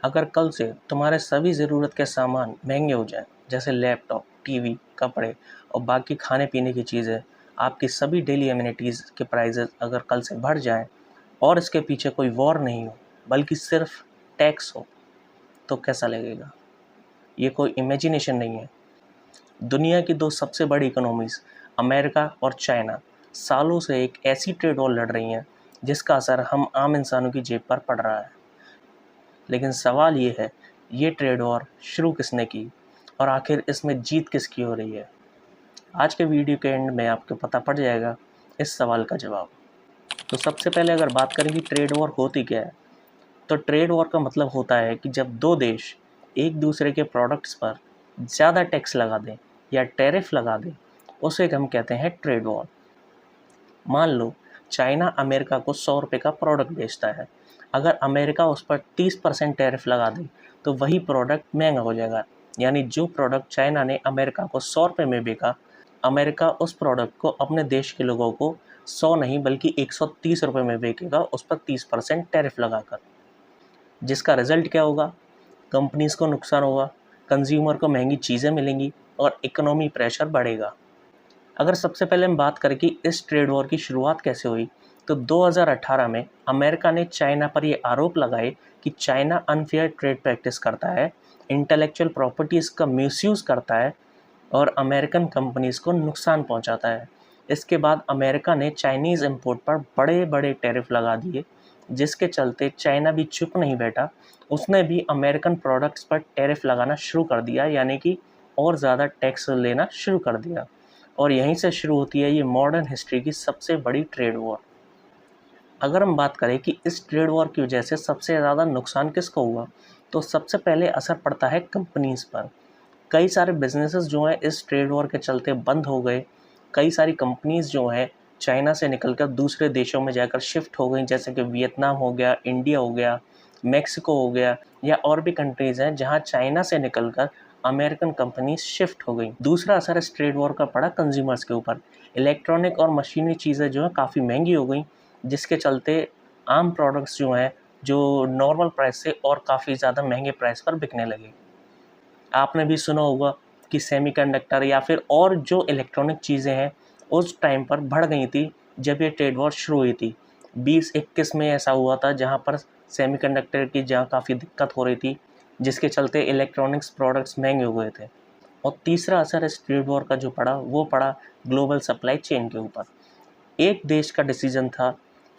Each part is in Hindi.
अगर कल से तुम्हारे सभी ज़रूरत के सामान महंगे हो जाएं, जैसे लैपटॉप, टीवी, कपड़े और बाकी खाने पीने की चीज़ें, आपकी सभी डेली एमिनिटीज़ के प्राइजेस अगर कल से बढ़ जाएं और इसके पीछे कोई वॉर नहीं हो बल्कि सिर्फ टैक्स हो, तो कैसा लगेगा? ये कोई इमेजिनेशन नहीं है। दुनिया की दो सबसे बड़ी इकोनॉमीज़ अमेरिका और चाइना सालों से एक ऐसी ट्रेड वॉर लड़ रही हैं जिसका असर हम आम इंसानों की जेब पर पड़ रहा है। लेकिन सवाल ये है, ये ट्रेड वॉर शुरू किसने की और आखिर इसमें जीत किसकी हो रही है? आज के वीडियो के एंड में आपको पता पड़ जाएगा इस सवाल का जवाब। तो सबसे पहले अगर बात करें कि ट्रेड वॉर होती क्या है, तो ट्रेड वॉर का मतलब होता है कि जब दो देश एक दूसरे के प्रोडक्ट्स पर ज़्यादा टैक्स लगा दें या टैरिफ लगा दें, उसे हम कहते हैं ट्रेड वॉर। मान लो चाइना अमेरिका को 100 रुपये का प्रोडक्ट बेचता है। अगर अमेरिका उस पर 30% टैरिफ लगा दे तो वही प्रोडक्ट महंगा हो जाएगा। यानी जो प्रोडक्ट चाइना ने अमेरिका को 100 रुपये में बेचा, अमेरिका उस प्रोडक्ट को अपने देश के लोगों को 100 नहीं बल्कि 130 रुपये में बेचेगा, उस पर 30% टैरिफ लगाकर। जिसका रिजल्ट क्या होगा? कंपनीज़ को नुकसान होगा, कंज्यूमर को महंगी चीज़ें मिलेंगी और इकोनॉमी प्रेशर बढ़ेगा। अगर सबसे पहले हम बात करें कि इस ट्रेड वॉर की शुरुआत कैसे हुई, तो 2018 में अमेरिका ने चाइना पर ये आरोप लगाए कि चाइना अनफेयर ट्रेड प्रैक्टिस करता है, इंटेलेक्चुअल प्रॉपर्टीज़ का मिसयूज़ करता है और अमेरिकन कंपनीज़ को नुकसान पहुंचाता है। इसके बाद अमेरिका ने चाइनीज़ इंपोर्ट पर बड़े बड़े टैरिफ लगा दिए, जिसके चलते चाइना भी चुप नहीं बैठा, उसने भी अमेरिकन प्रोडक्ट्स पर टैरिफ लगाना शुरू कर दिया, यानी कि और ज़्यादा टैक्स लेना शुरू कर दिया। और यहीं से शुरू होती है ये मॉडर्न हिस्ट्री की सबसे बड़ी ट्रेड वॉर। अगर हम बात करें कि इस ट्रेड वॉर की वजह से सबसे ज़्यादा नुकसान किसको हुआ, तो सबसे पहले असर पड़ता है कंपनीज़ पर। कई सारे बिजनेसेस जो हैं इस ट्रेड वॉर के चलते बंद हो गए। कई सारी कंपनीज़ जो हैं चाइना से निकलकर दूसरे देशों में जाकर शिफ्ट हो गई, जैसे कि वियतनाम हो गया, इंडिया हो गया, मेक्सिको हो गया या और भी कंट्रीज़ हैं जहां चाइना से निकलकर अमेरिकन कंपनीज शिफ्ट हो गई। दूसरा असर इस ट्रेड वॉर का पड़ा कंज्यूमर्स के ऊपर। इलेक्ट्रॉनिक और मशीनरी चीज़ें जो हैं काफ़ी महंगी हो गई, जिसके चलते आम प्रोडक्ट्स जो हैं जो नॉर्मल प्राइस से और काफ़ी ज़्यादा महंगे प्राइस पर बिकने लगे। आपने भी सुना होगा कि सेमीकंडक्टर या फिर और जो इलेक्ट्रॉनिक चीज़ें हैं उस टाइम पर बढ़ गई थी जब ये ट्रेड वॉर शुरू हुई थी। 2021 में ऐसा हुआ था जहाँ पर सेमीकंडक्टर की जहाँ काफ़ी दिक्कत हो रही थी, जिसके चलते इलेक्ट्रॉनिक्स प्रोडक्ट्स महंगे हो गए थे। और तीसरा असर इस ट्रेड वॉर का जो पड़ा वो पड़ा ग्लोबल सप्लाई चेन के ऊपर। एक देश का डिसीजन था,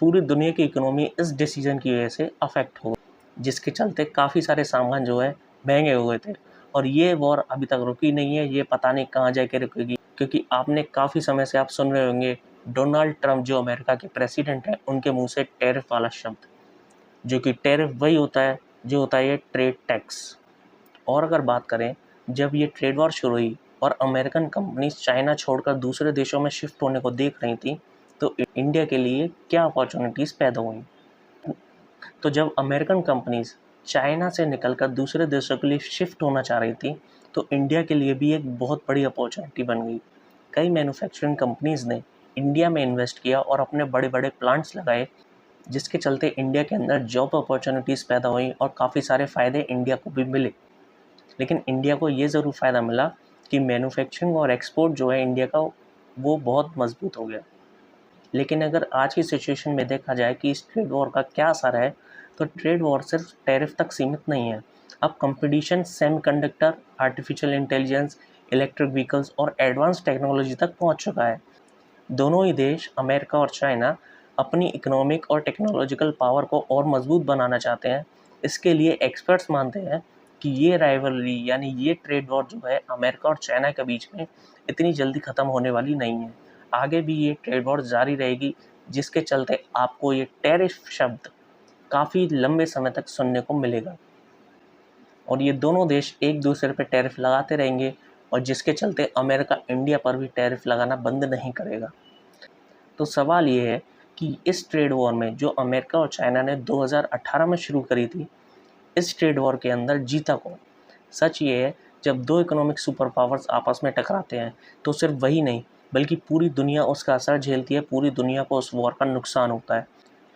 पूरी दुनिया की इकोनॉमी इस डिसीजन की वजह से अफेक्ट हो गई, जिसके चलते काफ़ी सारे सामान जो है महंगे हो गए थे। और ये वॉर अभी तक रुकी नहीं है, ये पता नहीं कहाँ जाके रुकेगी, क्योंकि आपने काफ़ी समय से आप सुन रहे होंगे डोनाल्ड ट्रंप जो अमेरिका के प्रेसिडेंट हैं उनके मुंह से टैरिफ वाला शब्द, जो कि टैरिफ वही होता है जो होता है ये ट्रेड टैक्स। और अगर बात करें, जब ये ट्रेड वॉर शुरू हुई और अमेरिकन कंपनीज चाइना छोड़कर दूसरे देशों में शिफ्ट होने को देख रही थी, तो इंडिया के लिए क्या अपॉर्चुनिटीज़ पैदा हुई। तो जब अमेरिकन कंपनीज चाइना से निकलकर दूसरे देशों के लिए शिफ्ट होना चाह रही थी, तो इंडिया के लिए भी एक बहुत बड़ी अपॉर्चुनिटी बन गई। कई मैन्युफैक्चरिंग कंपनीज ने इंडिया में इन्वेस्ट किया और अपने बड़े बड़े प्लांट्स लगाए, जिसके चलते इंडिया के अंदर जॉब अपॉर्चुनिटीज़ पैदा हुई और काफ़ी सारे फ़ायदे इंडिया को भी मिले। लेकिन इंडिया को ये ज़रूर फ़ायदा मिला कि मैन्युफैक्चरिंग और एक्सपोर्ट जो है इंडिया का वो बहुत मजबूत हो गया। लेकिन अगर आज की सिचुएशन में देखा जाए कि इस ट्रेड वॉर का क्या असर है, तो ट्रेड वॉर सिर्फ टैरिफ तक सीमित नहीं है। अब competition semiconductor, artificial intelligence, electric vehicles और एडवांस टेक्नोलॉजी तक पहुंच चुका है। दोनों ही देश अमेरिका और चाइना अपनी इकोनॉमिक और टेक्नोलॉजिकल पावर को और मजबूत बनाना चाहते हैं। इसके लिए एक्सपर्ट्स मानते हैं कि ये राइवलरी यानी ये ट्रेड वॉर जो है अमेरिका और चाइना के बीच में इतनी जल्दी ख़त्म होने वाली नहीं है। आगे भी ये ट्रेड वॉर जारी रहेगी, जिसके चलते आपको ये टैरिफ शब्द काफ़ी लंबे समय तक सुनने को मिलेगा। और ये दोनों देश एक दूसरे पर टैरिफ लगाते रहेंगे और जिसके चलते अमेरिका इंडिया पर भी टैरिफ लगाना बंद नहीं करेगा। तो सवाल ये है कि इस ट्रेड वॉर में जो अमेरिका और चाइना ने 2018 में शुरू करी थी, इस ट्रेड वॉर के अंदर जीता कौन? सच ये है, जब दो इकोनॉमिक सुपर पावर्स आपस में टकराते हैं तो सिर्फ वही नहीं बल्कि पूरी दुनिया उसका असर झेलती है, पूरी दुनिया को उस वॉर का नुकसान होता है।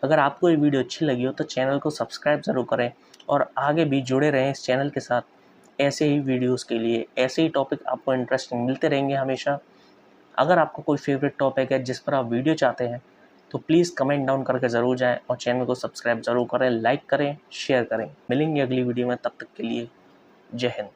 अगर आपको ये वीडियो अच्छी लगी हो तो चैनल को सब्सक्राइब ज़रूर करें और आगे भी जुड़े रहें इस चैनल के साथ। ऐसे ही वीडियोस के लिए, ऐसे ही टॉपिक आपको इंटरेस्टिंग मिलते रहेंगे हमेशा। अगर आपको कोई फेवरेट टॉपिक है जिस पर आप वीडियो चाहते हैं तो प्लीज़ कमेंट डाउन करके ज़रूर जाएं और चैनल को सब्सक्राइब ज़रूर करें, लाइक करें, शेयर करें। मिलेंगे अगली वीडियो में, तब तक के लिए जय हिंद।